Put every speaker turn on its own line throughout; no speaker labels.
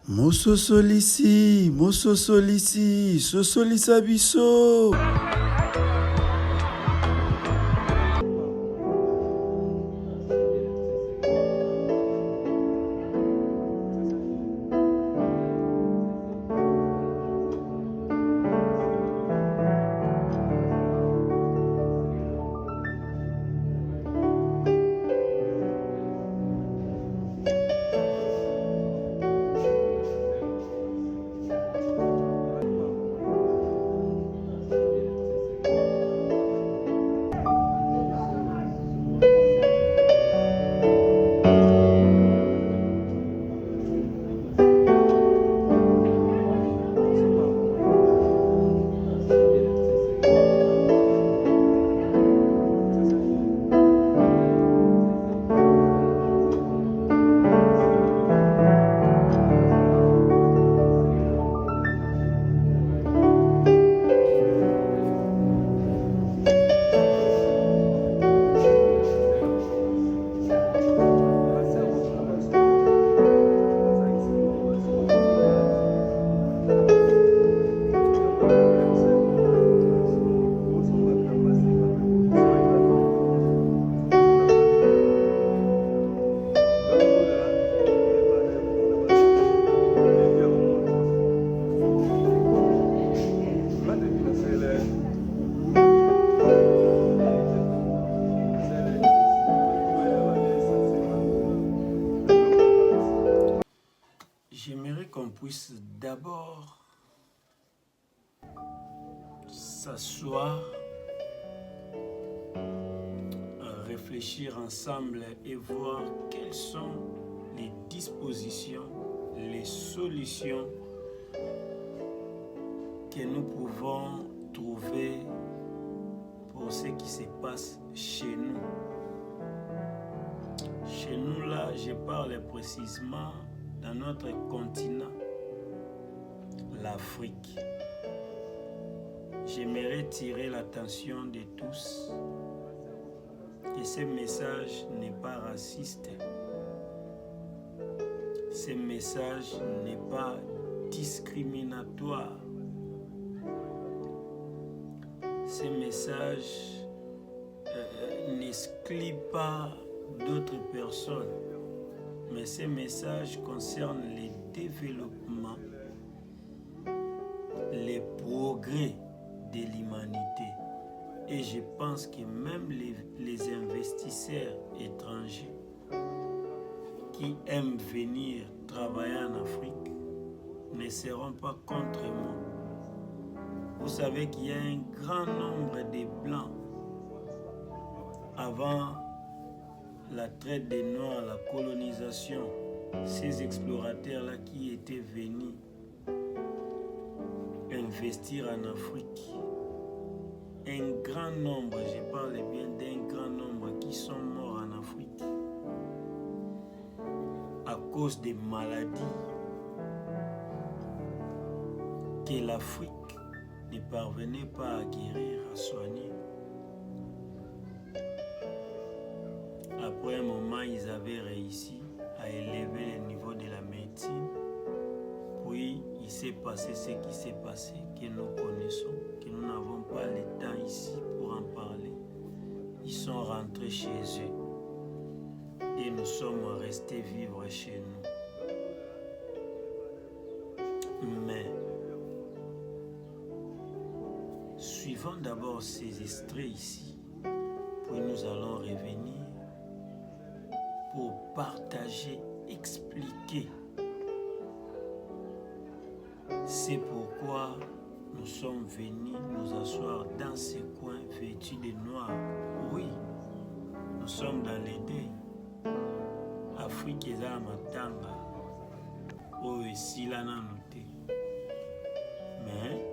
Mososolisi, sosolisa biso. J'aimerais qu'on puisse d'abord s'asseoir, réfléchir ensemble et voir quelles sont les dispositions, les solutions que nous pouvons trouver pour ce qui se passe chez nous. Chez nous, là, je parle précisément dans notre continent, l'Afrique. J'aimerais tirer l'attention de tous que ce message n'est pas raciste. Ce message n'est pas discriminatoire. Ce message n'exclut pas d'autres personnes. Mais ces messages concernent les développements, les progrès de l'humanité. Et je pense que même les investisseurs étrangers qui aiment venir travailler en Afrique ne seront pas contre moi. Vous savez qu'il y a un grand nombre de Blancs avant la traite des Noirs, la colonisation, ces explorateurs-là qui étaient venus investir en Afrique. Un grand nombre, je parle bien d'un grand nombre qui sont morts en Afrique à cause des maladies que l'Afrique ne parvenait pas à guérir, à soigner. Après un moment, ils avaient réussi à élever le niveau de la médecine. Puis, il s'est passé ce qui s'est passé, que nous connaissons, que nous n'avons pas le temps ici pour en parler. Ils sont rentrés chez eux et nous sommes restés vivre chez nous. Mais, suivons d'abord ces extraits ici, puis nous allons revenir pour partager, expliquer. C'est pourquoi nous sommes venus nous asseoir dans ce coin vêtus de noir. Oui, nous sommes dans les deuils. Afrique est à matanga. Oh, ici là n'a noté. Mais,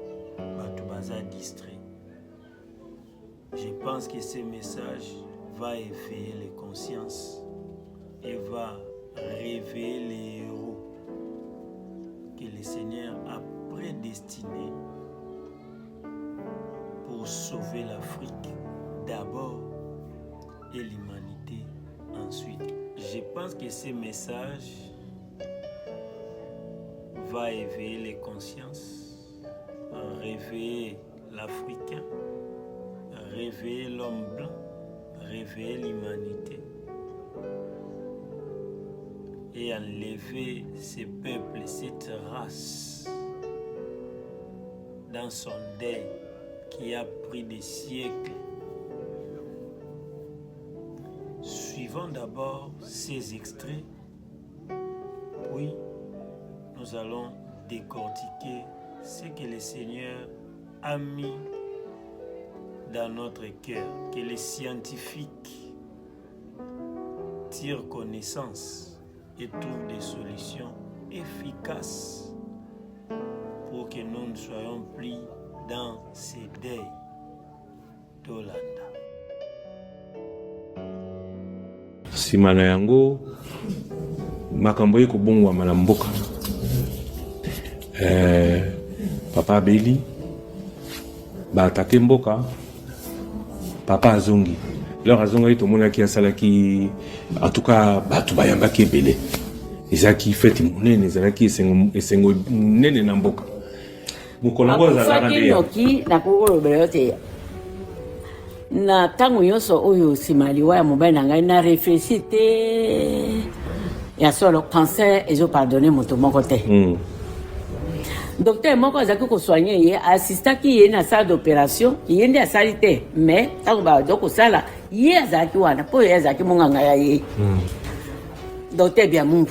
batu baza distrait. Je pense que ce message va éveiller les consciences et va révéler les héros que le Seigneur a prédestinés pour sauver l'Afrique d'abord et l'humanité ensuite. Je pense que ces messages va éveiller les consciences, réveiller l'Africain, réveiller l'homme blanc, réveiller l'humanité et enlever ces peuples, cette race dans son deuil qui a pris des siècles. Suivons d'abord ces extraits, puis nous allons décortiquer ce que le Seigneur a mis dans notre cœur, que les scientifiques tirent connaissance et trouvent des solutions efficaces pour que nous ne soyons plus dans ces deuils d'Olanda.
Nsima na yango makambo ye kobongwama na mboka. Papa abeli baatake mboka, papa azongi. Lors azongi tomonaki asalaki en tout cas bato bayambaki ebele. Ezalaki fete monene, ezalaki esengo monene na mboka. Mokolo ngo azalaka nde ya
noki na kokolobela te na ntango nyonso oyo nsima liwa ya mobali na ngai na réfléchi te ya solo cancer ezopardonne moto moko te. Docteur moko azalaki kosoigne ye assistaki ye na salle d'opération ye nde asali te mais ntango bazo kosala ye azalaki wana mpo ye azalaki monganga ya ye. Docteur Biamungu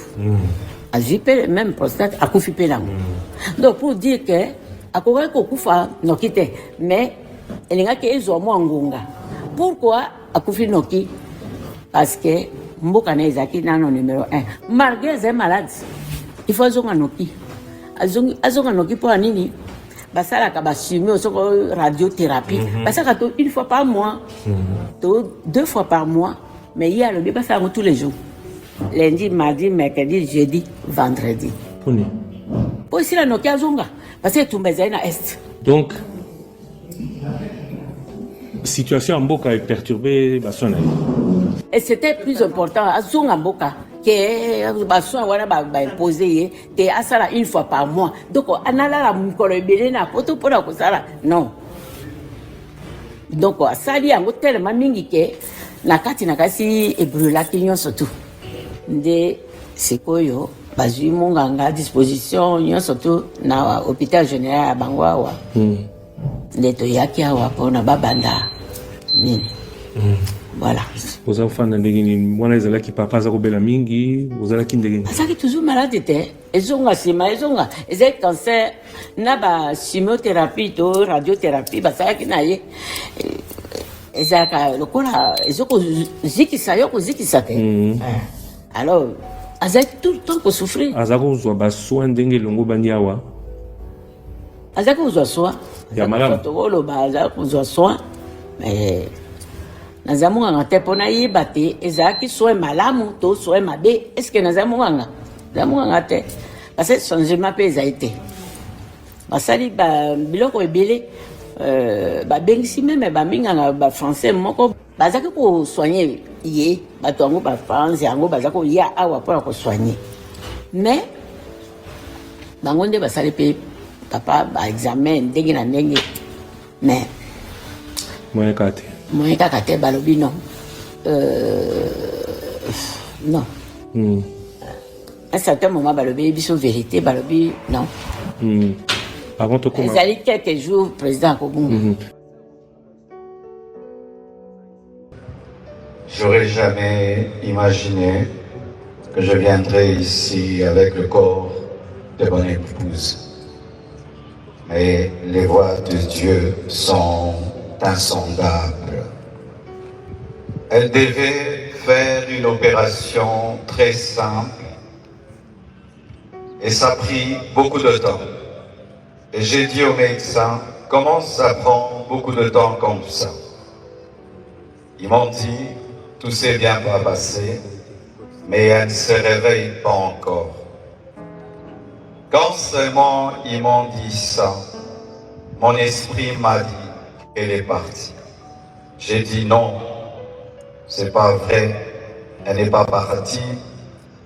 azwi mpe même prostate akufi mpe nango. Donc pour dire que akokaki kokufa noki te mais elingaki ezwa mwa ngunga. Pourquoi akufi noki? Parce que mboka na ezalaki nano numéro 1 malgré azali malade il faut azonga noki. Azonga noki mpo nini? Basalaka basumio soko radiothérapie basalaka to une fois par mois to 2 fois par mois mais hier alobi basalaka tous les jours lundi, mardi, mercredi, jeudi, vendredi.
Poni.
Pour ici la noki azonga parce que tout ezali na est.
Donc situation en mboka est perturbée basona.
Et c'était plus important azonga mboka que basoin wana ba imposer te asala une fois par mois. Donc analala mukolo ebele na poto pona kosala non. Donc asali yango tellement mingi ke na kati na kasi ebrulaki nyonso tu. Nde sikoyo bazwi monganga à disposition nyonso tu na hôpital général ya bango awa. Nde toyaki awa pona babanda nini. Voilà.
Vous avez fait un dégât, moi les élèves qui papa ça robela mingi, vous allez qui ndégé.
Ça qui toujours malade te, ezonga sima ezonga, ezai cancer na ba chimiothérapie to radiothérapie ba ça qui na ye. Ezaka lokola ezoko zikisa yoko zikisa te. Alors azai tout le temps ko souffrir.
Azako zo ba soin ndenge longo bandiawa.
Azako zo soin.
Ya madame.
To lo ba azako zo soin. Mais nazamunganga te pona yiba te ezalaki soin malamu to soin mabe. Est-ce que nazamunganga te parce que changement mpe ezali te basali biloko ebele babengisi meme baminganga bafrançais moko bazalaki kosoigne ye bato yango bafrance yango baza koya awa mpona kosoigne mais bango nde basali mpe papa baexamen ndenge na ndenge mais
moyen kaka te
balobi non non à un certain moment balobi biso vérité balobi non
avant tout comment
ezali quelques jours président Kobungu.
J'aurais jamais imaginé que je viendrais ici avec le corps de mon épouse. Mais les voies de Dieu sont insondables. Elle devait faire une opération très simple et ça a pris beaucoup de temps. Et j'ai dit au médecin, comment ça prend beaucoup de temps comme ça? Ils m'ont dit, tout s'est bien passé, mais elle ne se réveille pas encore. Quand seulement ils m'ont dit ça, mon esprit m'a dit, elle est partie. J'ai dit non, c'est pas vrai, elle n'est pas partie.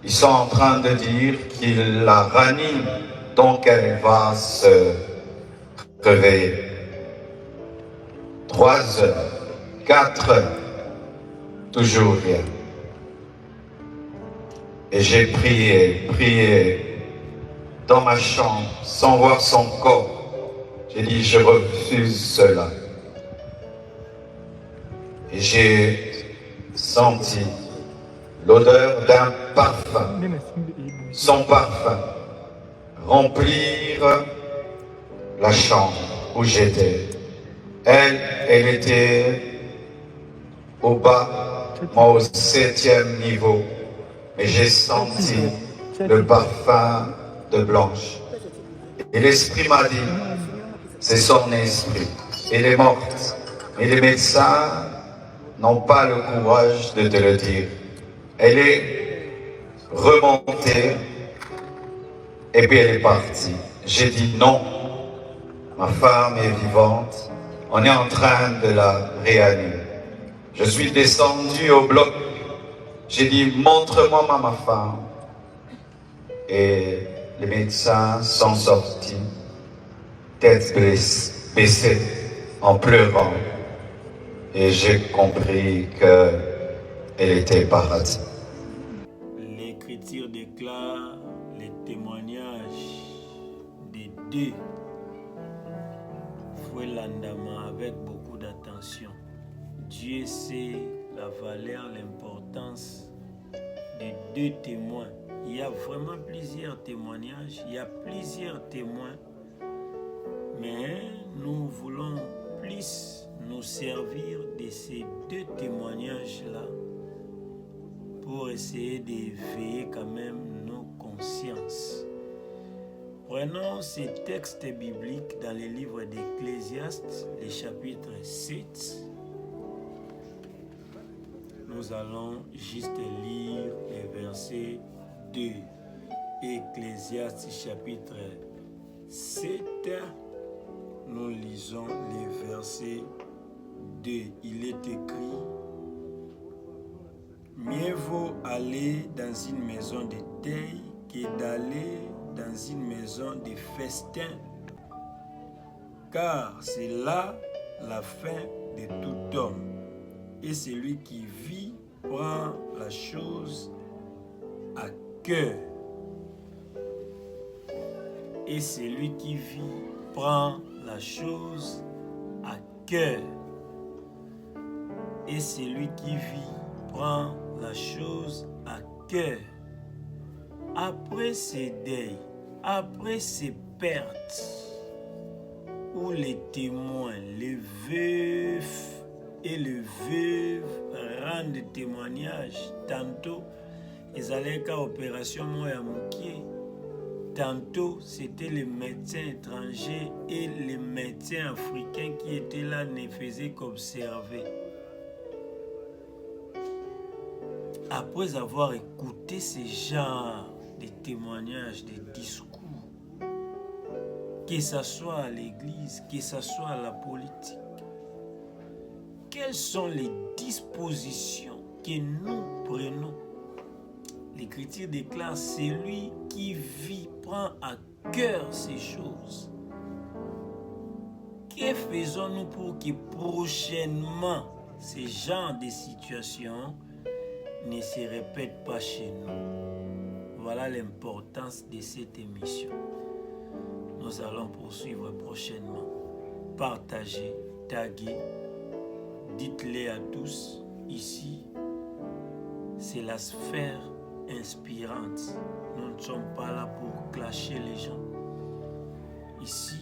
Ils sont en train de dire qu'ils la raniment donc elle va se réveiller. 3 heures, 4 heures, toujours rien. Et j'ai prié dans ma chambre, sans voir son corps. J'ai dit, je refuse cela. Et j'ai senti l'odeur d'un parfum, son parfum, remplir la chambre où j'étais. Elle était au bas, moi au 7e niveau. Mais j'ai senti le parfum de Blanche. Et l'esprit m'a dit, c'est son esprit. Elle est morte. Et les médecins n'ont pas le courage de te le dire. Elle est remontée et puis elle est partie. J'ai dit non, ma femme est vivante. On est en train de la réanimer. Je suis descendu au bloc. J'ai dit, montre-moi ma femme. Et les médecins sont sortis, tête baissée, en pleurant. Et j'ai compris qu'elle était partie.
L'Écriture déclare les témoignages des deux Fouelandama avec beaucoup d'attention. Dieu sait la valeur, l'importance des deux témoins. Il y a vraiment plusieurs témoignages, il y a plusieurs témoins, mais nous voulons plus nous servir de ces deux témoignages-là pour essayer d'éveiller quand même nos consciences. Prenons ces textes bibliques dans les livres d'Ecclésiaste, les chapitres 7. Nous allons juste lire les versets 2. Ecclésiaste chapitre 7. Nous lisons les versets 2. Il est écrit: mieux vaut aller dans une maison de deuil que d'aller dans une maison de festin, car c'est là la fin de tout homme. Et celui qui vit prend la chose à cœur. Et celui qui vit prend la chose à cœur. Et celui qui vit prend la chose à cœur. Après ces deuils, après ces pertes, où les témoins, les veufs et les veuves rendent témoignage, tantôt ils allaient qu'à opération Moya Moukié, tantôt c'était les médecins étrangers et les médecins africains qui étaient là ne faisaient qu'observer. Après avoir écouté ces genres de témoignages, de discours, que ce soit à l'église, que ce soit à la politique, quelles sont les dispositions que nous prenons? L'Écriture déclare: celui qui vit prend à cœur ces choses. Que faisons-nous pour que prochainement ces genres de situations ne se répètent pas chez nous? Voilà l'importance de cette émission. Nous allons poursuivre prochainement. Partagez, taguez, dites-les à tous. Ici, c'est la sphère inspirante. Nous ne sommes pas là pour clasher les gens. Ici,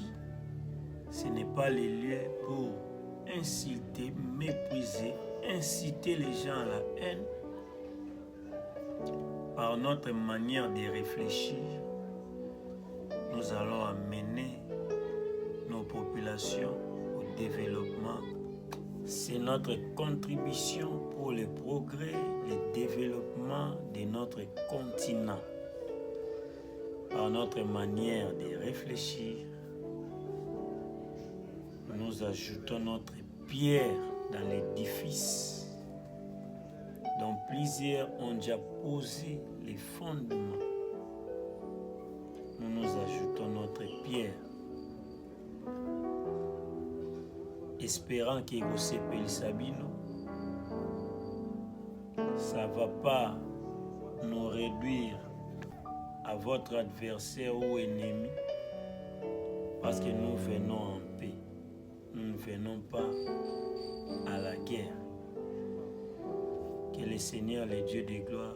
ce n'est pas le lieu pour insulter, mépriser, inciter les gens à la haine. Par notre manière de réfléchir, nous allons amener nos populations au développement. C'est notre contribution pour le progrès, le développement de notre continent. Par notre manière de réfléchir, nous ajoutons notre pierre dans l'édifice dont plusieurs ont déjà posé les fondements. nous ajoutons notre pierre, espérant que Gosepeli Sabino, ça ne va pas nous réduire à votre adversaire ou ennemi, parce que nous venons en paix. Nous ne venons pas à la guerre. Que le Seigneur, le Dieu de gloire,